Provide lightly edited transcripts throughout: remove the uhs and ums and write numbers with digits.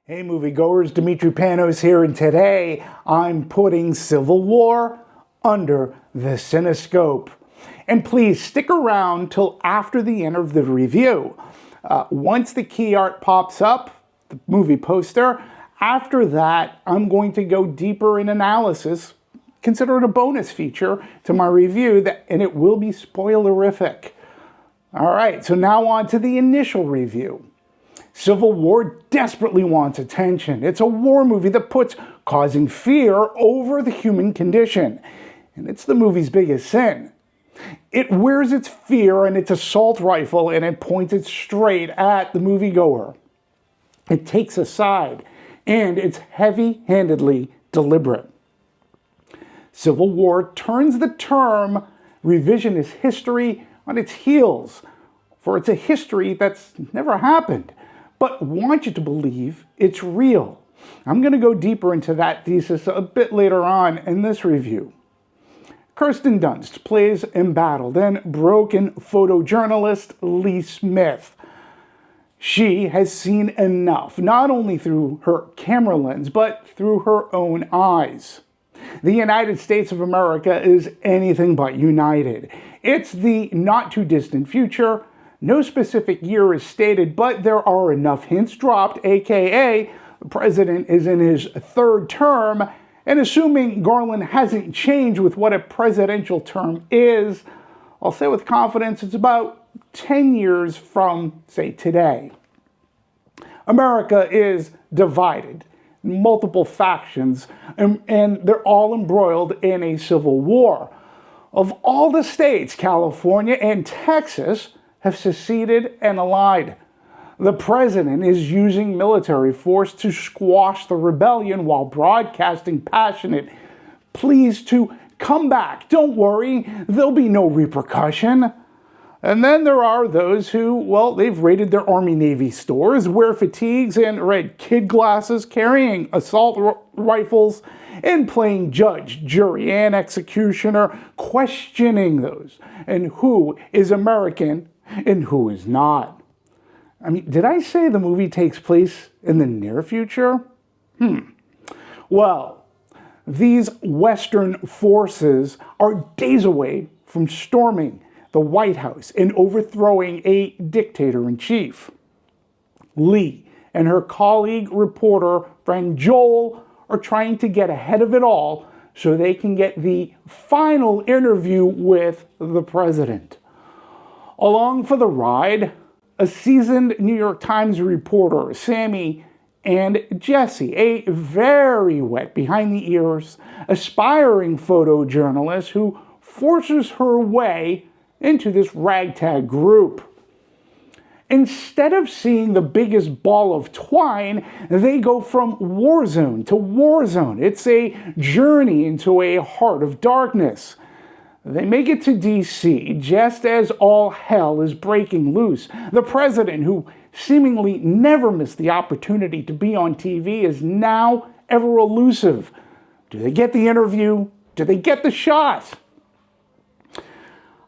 Hey moviegoers, Dimitri Panos here, and today I'm putting Civil War under the CineScope. And please stick around till after the end of the review. Once the key art pops up, the movie poster, after that I'm going to go deeper in analysis. Consider it a bonus feature to my review, and it will be spoilerific. Alright, so now on to the initial review. Civil War desperately wants attention. It's a war movie that puts causing fear over the human condition. And it's the movie's biggest sin. It wears its fear and its assault rifle and it points it straight at the moviegoer. It takes a side, and it's heavy-handedly deliberate. Civil War turns the term revisionist history on its heels, for it's a history that's never happened, but want you to believe it's real. I'm going to go deeper into that thesis a bit later on in this review. Kirsten Dunst plays embattled and broken photojournalist Lee Smith. She has seen enough, not only through her camera lens, but through her own eyes. The United States of America is anything but united. It's the not-too-distant future. No specific year is stated, but there are enough hints dropped, aka the president is in his third term, and assuming Garland hasn't changed with what a presidential term is, I'll say with confidence it's about 10 years from, say, today. America is divided, multiple factions, and they're all embroiled in a civil war. Of all the states, California and Texas have seceded and allied. The president is using military force to squash the rebellion while broadcasting passionate pleas to come back. Don't worry, there'll be no repercussion. And then there are those who, well, they've raided their Army-Navy stores, wear fatigues and red kid glasses, carrying assault rifles, and playing judge, jury, and executioner, questioning those and who is American and who is not. I mean, did I say the movie takes place in the near future? Well, these Western forces are days away from storming the White House and overthrowing a dictator-in-chief. Lee and her colleague reporter friend Joel are trying to get ahead of it all so they can get the final interview with the president. Along for the ride, a seasoned New York Times reporter, Sammy, and Jesse, a very wet behind the ears, aspiring photojournalist who forces her way into this ragtag group. Instead of seeing the biggest ball of twine, they go from war zone to war zone. It's a journey into a heart of darkness. They make it to D.C. just as all hell is breaking loose. The president, who seemingly never missed the opportunity to be on TV, is now ever elusive. Do they get the interview? Do they get the shot?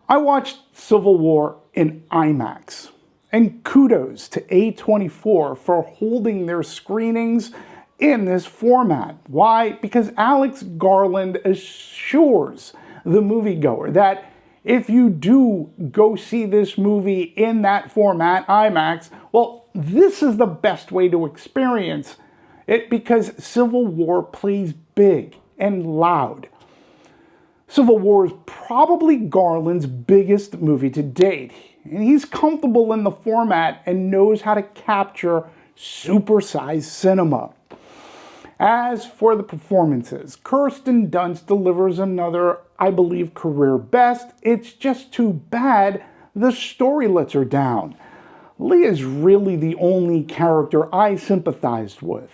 I watched Civil War in IMAX, and kudos to A24 for holding their screenings in this format. Why? Because Alex Garland assures the moviegoer that if you do go see this movie in that format, IMAX, well, this is the best way to experience it because Civil War plays big and loud. Civil War is probably Garland's biggest movie to date, and he's comfortable in the format and knows how to capture supersized cinema. As for the performances, Kirsten Dunst delivers another, I believe, career best. It's just too bad the story lets her down. Lee is really the only character I sympathized with.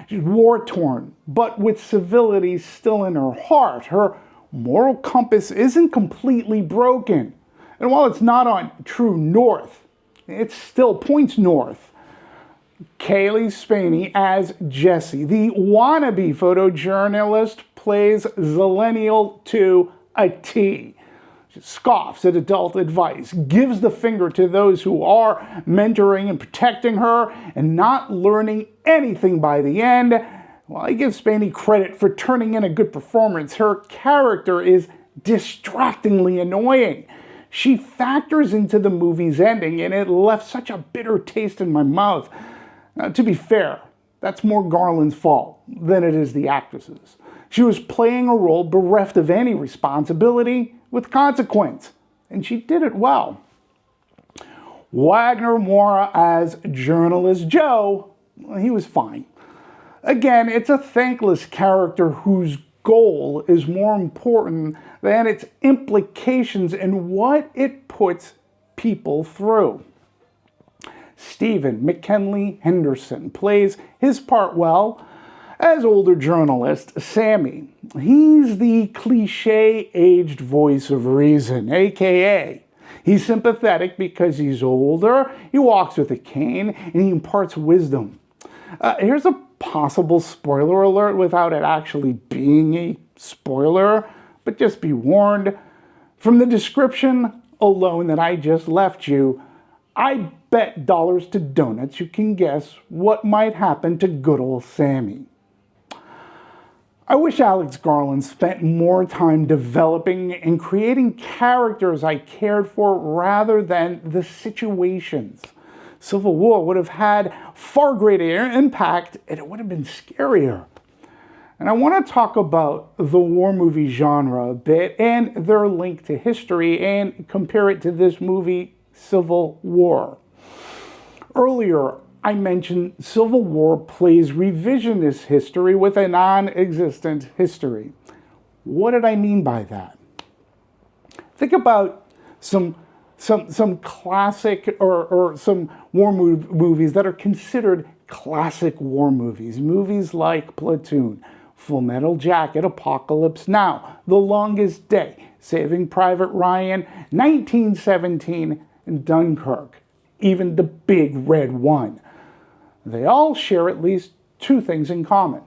She's war-torn, but with civility still in her heart. Her moral compass isn't completely broken. And while it's not on true north, it still points north. Kaylee Spaney as Jesse, the wannabe photojournalist, plays Zillennial to a T. She scoffs at adult advice, gives the finger to those who are mentoring and protecting her, and not learning anything by the end. While I give Spaney credit for turning in a good performance, her character is distractingly annoying. She factors into the movie's ending, and it left such a bitter taste in my mouth. Now, to be fair, that's more Garland's fault than it is the actress's. She was playing a role bereft of any responsibility with consequence, and she did it well. Wagner Moura as journalist Joe, well, he was fine. Again, it's a thankless character whose goal is more important than its implications and what it puts people through. Stephen McKinley Henderson plays his part well as older journalist Sammy. He's the cliche-aged voice of reason, aka he's sympathetic because he's older, he walks with a cane, and he imparts wisdom. Here's a possible spoiler alert without it actually being a spoiler, but just be warned. From the description alone that I just left you, I bet dollars to donuts you can guess what might happen to good old Sammy. I wish Alex Garland spent more time developing and creating characters I cared for rather than the situations. Civil War would have had far greater impact and it would have been scarier. And I want to talk about the war movie genre a bit and their link to history and compare it to this movie, Civil War. Earlier, I mentioned Civil War plays revisionist history with a non-existent history. What did I mean by that? Think about some classic or some war movies that are considered classic war movies. Movies like Platoon, Full Metal Jacket, Apocalypse Now, The Longest Day, Saving Private Ryan, 1917, and Dunkirk, even The Big Red One. They all share at least two things in common.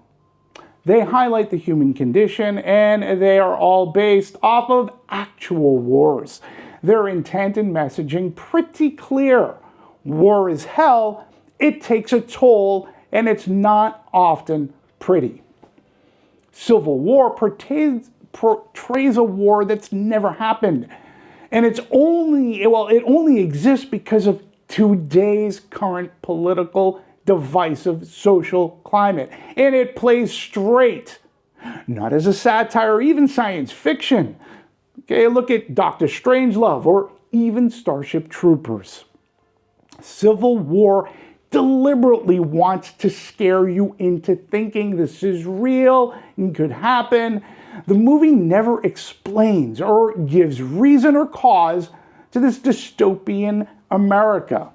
They highlight the human condition, and they are all based off of actual wars. Their intent and messaging pretty clear. War is hell, it takes a toll, and it's not often pretty. Civil War portrays a war that's never happened. And it only exists because of today's current political divisive social climate. And it plays straight, not as a satire or even science fiction. Okay, look at Dr. Strangelove or even Starship Troopers. Civil War deliberately wants to scare you into thinking this is real and could happen. The movie never explains or gives reason or cause to this dystopian America.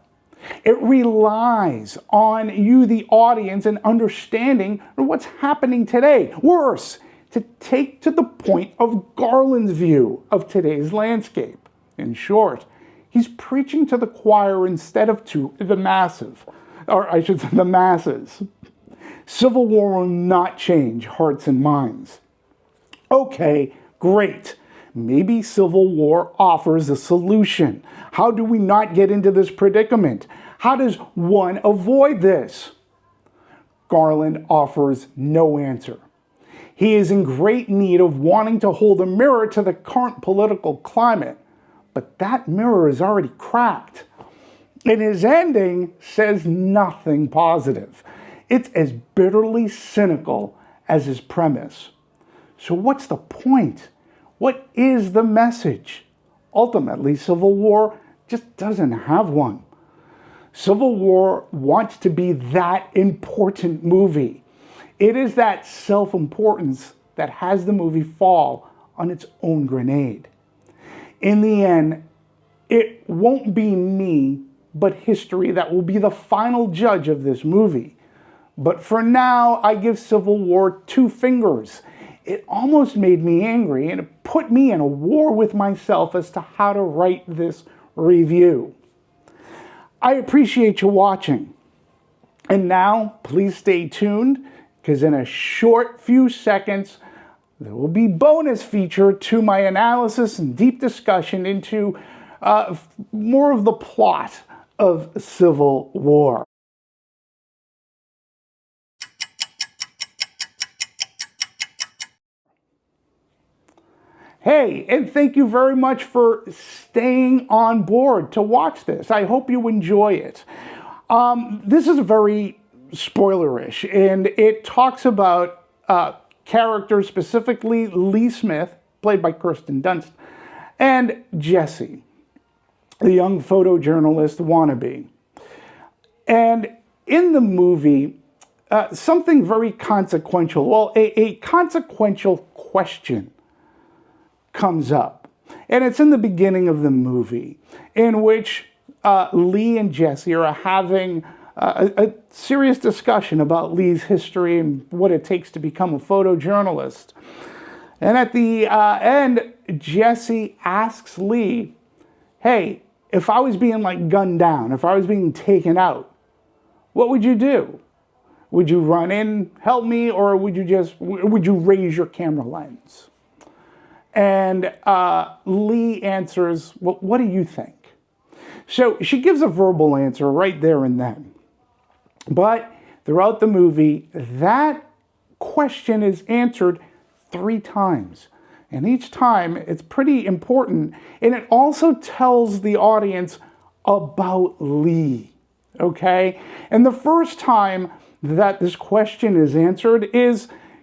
It relies on you, the audience, and understanding what's happening today. Worse, to take to the point of Garland's view of today's landscape. In short, he's preaching to the choir instead of to the masses. Civil War will not change hearts and minds. Okay, great. Maybe Civil War offers a solution. How do we not get into this predicament? How does one avoid this? Garland offers no answer. He is in great need of wanting to hold a mirror to the current political climate, but that mirror is already cracked. And his ending says nothing positive. It's as bitterly cynical as his premise. So what's the point? What is the message? Ultimately, Civil War just doesn't have one. Civil War wants to be that important movie. It is that self-importance that has the movie fall on its own grenade. In the end, it won't be me, but history that will be the final judge of this movie. But for now, I give Civil War 2 fingers. It almost made me angry, and it put me in a war with myself as to how to write this review. I appreciate you watching. And now, please stay tuned, because in a short few seconds, there will be bonus feature to my analysis and deep discussion into more of the plot of Civil War. Hey, and thank you very much for staying on board to watch this. I hope you enjoy it. This is very spoilerish, and it talks about characters, specifically Lee Smith, played by Kirsten Dunst, and Jesse, the young photojournalist wannabe. And in the movie, something very consequential, well, a consequential question comes up. And it's in the beginning of the movie, in which Lee and Jesse are having a serious discussion about Lee's history and what it takes to become a photojournalist. And at the end, Jesse asks Lee, hey, if I was being gunned down, if I was being taken out, what would you do? Would you run in, help me, or would you raise your camera lens? And Lee answers, well, what do you think? So she gives a verbal answer right there and then. But throughout the movie, that question is answered 3 times. And each time, it's pretty important. And it also tells the audience about Lee, okay? And the first time that this question is answered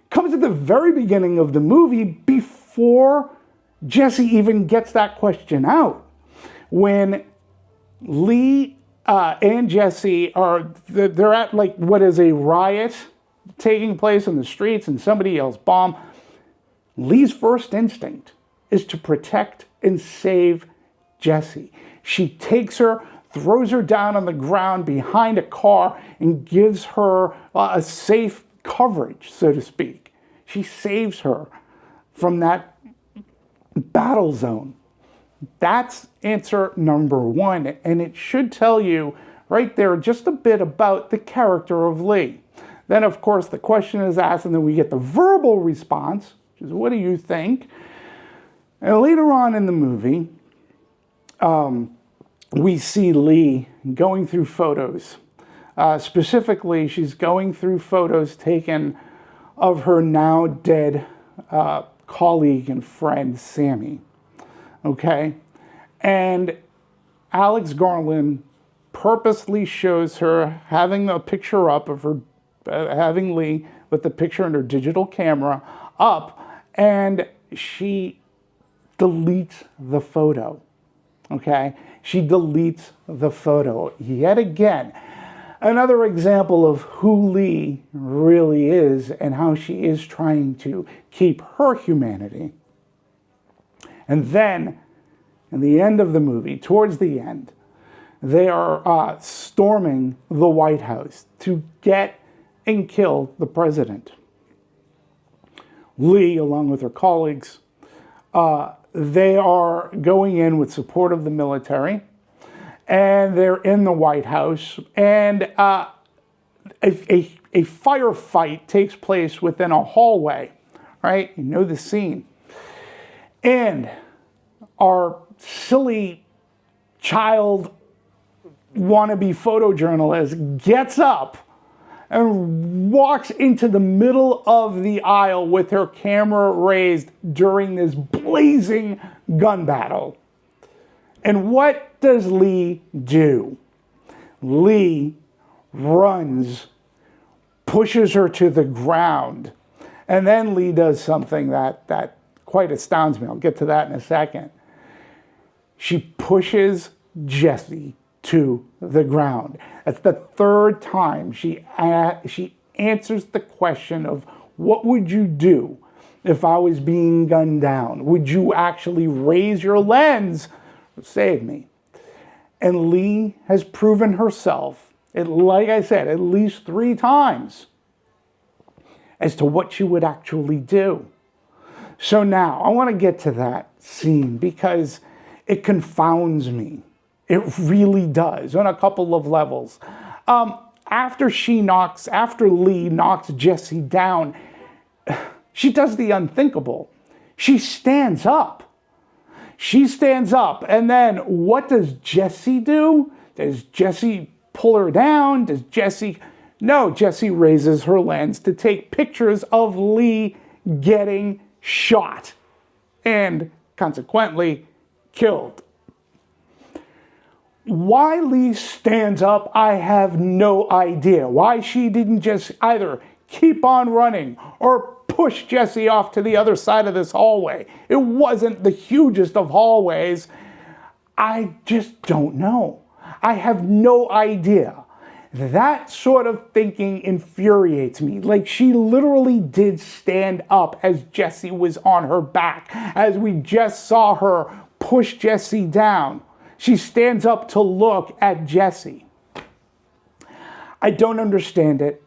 comes at the very beginning of the movie, before Jesse even gets that question out. When Lee and Jesse they're at what is a riot taking place in the streets, and somebody yells bomb. Lee's first instinct is to protect and save Jesse. She takes her, throws her down on the ground behind a car, and gives her a safe coverage, so to speak. She saves her from that battle zone. That's answer number 1, and it should tell you right there just a bit about the character of Lee. Then, of course, the question is asked, and then we get the verbal response, which is, what do you think? And later on in the movie, we see Lee going through photos. Specifically, she's going through photos taken of her now dead colleague and friend, Sammy. Okay? And Alex Garland purposely shows her having a picture up of her, having Lee with the picture in her digital camera up, and she deletes the photo. Okay? She deletes the photo. Yet again, another example of who Lee really is and how she is trying to keep her humanity. And then, in the end of the movie, towards the end, they are storming the White House to get and kill the president. Lee, along with her colleagues, they are going in with support of the military, and they're in the White House, and a firefight takes place within a hallway, right? You know the scene. And our silly child wannabe photojournalist gets up and walks into the middle of the aisle with her camera raised during this blazing gun battle. And what does Lee do? Lee runs, pushes her to the ground, and then Lee does something that quite astounds me. I'll get to that in a second. She pushes Jesse to the ground. That's the 3rd time she answers the question of, what would you do if I was being gunned down? Would you actually raise your lens or save me? And Lee has proven herself, like I said, at least 3 times as to what she would actually do. So now, I want to get to that scene because it confounds me. It really does, on a couple of levels. After Lee knocks Jesse down, She does the unthinkable. She stands up. She stands up, and then what does Jesse do? Does Jesse pull her down? Does Jesse... No, Jesse raises her lens to take pictures of Lee getting shot and consequently killed. Why Lee stands up, I have no idea. Why she didn't just either keep on running or push Jesse off to the other side of this hallway. It wasn't the hugest of hallways. I just don't know. I have no idea. That sort of thinking infuriates me. Like, she literally did stand up as Jesse was on her back, as we just saw her push Jesse down. She stands up to look at Jesse. I don't understand it.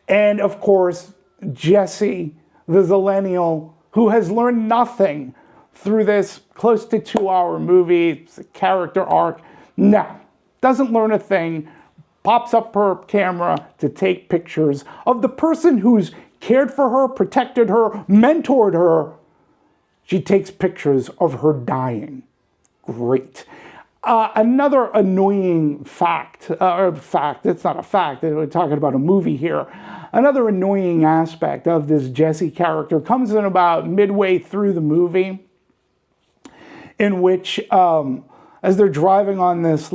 And of course, Jesse, the Zillennial, who has learned nothing through this close to 2-hour movie, it's a character arc, doesn't learn a thing, pops up her camera to take pictures of the person who's cared for her, protected her, mentored her. She takes pictures of her dying. Great. Another annoying fact, it's not a fact, we're talking about a movie here. Another annoying aspect of this Jesse character comes in about midway through the movie, in which, as they're driving on this,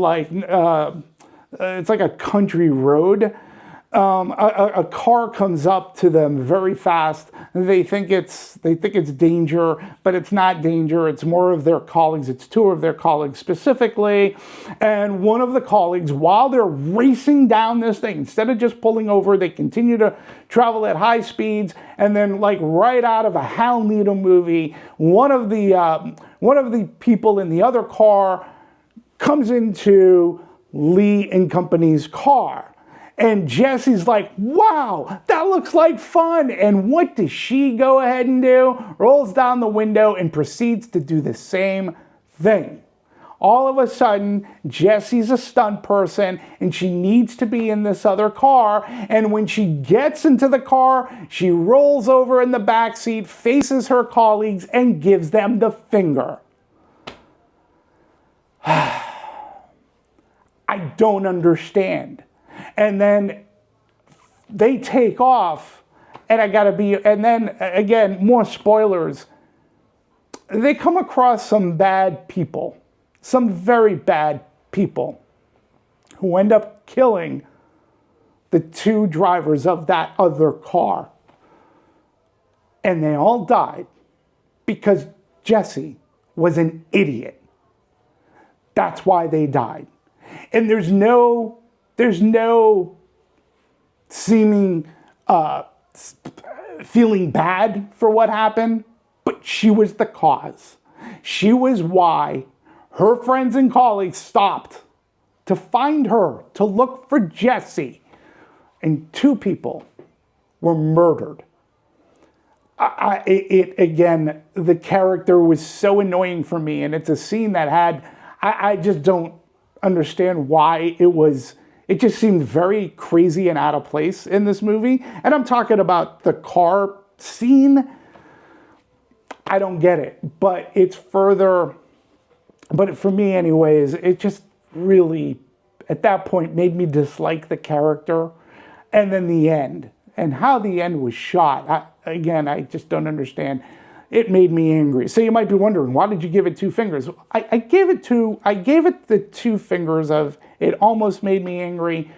it's like a country road, a car comes up to them very fast. They think it's danger, but it's not danger. It's more of their colleagues. It's 2 of their colleagues specifically. And one of the colleagues, while they're racing down this thing, instead of just pulling over, they continue to travel at high speeds. And then, like right out of a Hal Needham movie, one of the people in the other car comes into Lee and Company's car. And Jesse's like, wow, that looks like fun. And what does she go ahead and do? Rolls down the window and proceeds to do the same thing. All of a sudden, Jesse's a stunt person and she needs to be in this other car. And when she gets into the car, she rolls over in the back seat, faces her colleagues, and gives them the finger. I don't understand. And then they take off, and and then again, more spoilers. They come across some bad people, some very bad people, who end up killing the 2 drivers of that other car. And they all died because Jesse was an idiot. That's why they died. And there's no seeming feeling bad for what happened, but she was the cause. She was why her friends and colleagues stopped to find her, to look for Jesse, and 2 people were murdered. Again, the character was so annoying for me, and it's a scene that I just don't understand why it just seemed very crazy and out of place in this movie. And I'm talking about the car scene. I don't get it, but for me anyways, it just really, at that point, made me dislike the character. And then the end, and how the end was shot. I just don't understand. It made me angry. So you might be wondering, why did you give it 2 fingers? I gave it the 2 fingers of, it almost made me angry,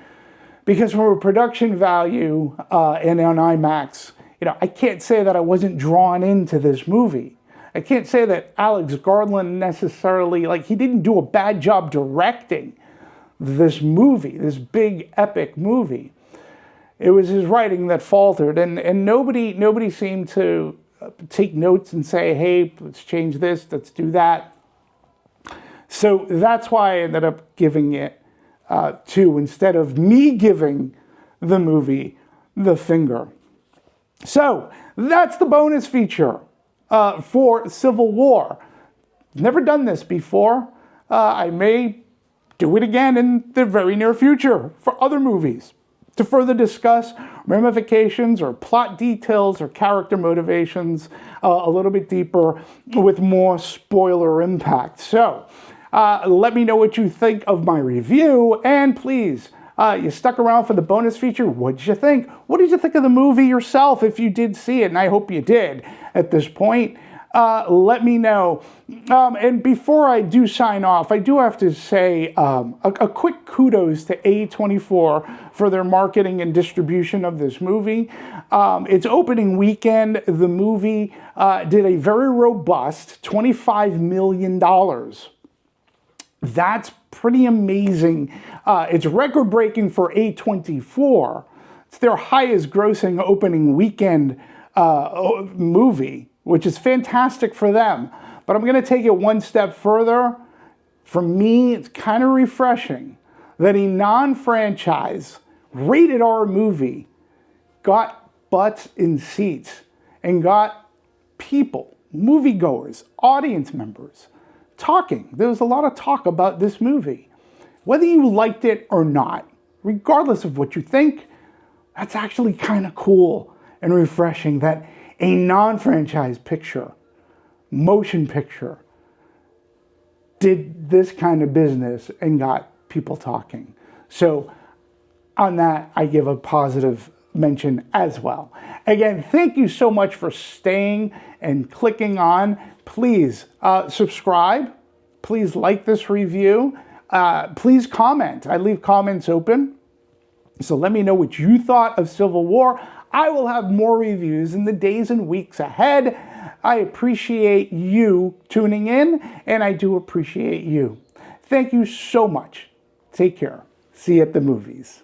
because from a production value and on IMAX, I can't say that I wasn't drawn into this movie. I can't say that Alex Garland necessarily, he didn't do a bad job directing this movie, this big epic movie. It was his writing that faltered, and nobody seemed to take notes and say, hey, let's change this, let's do that. So that's why I ended up giving it 2 instead of me giving the movie the finger. So that's the bonus feature for Civil War. Never done this before. I may do it again in the very near future for other movies. to further discuss ramifications or plot details or character motivations a little bit deeper with more spoiler impact. So let me know what you think of my review, and please, you stuck around for the bonus feature. What did you think? What did you think of the movie yourself if you did see it? And I hope you did at this point. Let me know. And before I do sign off, I do have to say a quick kudos to A24 for their marketing and distribution of this movie. Its opening weekend, the movie did a very robust $25 million. That's pretty amazing. It's record-breaking for A24. It's their highest grossing opening weekend movie, which is fantastic for them. But I'm going to take it one step further. For me, it's kind of refreshing that a non-franchise rated R movie got butts in seats and got people, moviegoers, audience members, talking. There was a lot of talk about this movie. Whether you liked it or not, regardless of what you think, that's actually kind of cool and refreshing that a non-franchise picture, motion picture, did this kind of business and got people talking. So on that, I give a positive mention as well. Again, thank you so much for staying and clicking on. Please subscribe. Please like this review. Please comment. I leave comments open. So let me know what you thought of Civil War. I will have more reviews in the days and weeks ahead. I appreciate you tuning in, and I do appreciate you. Thank you so much. Take care. See you at the movies.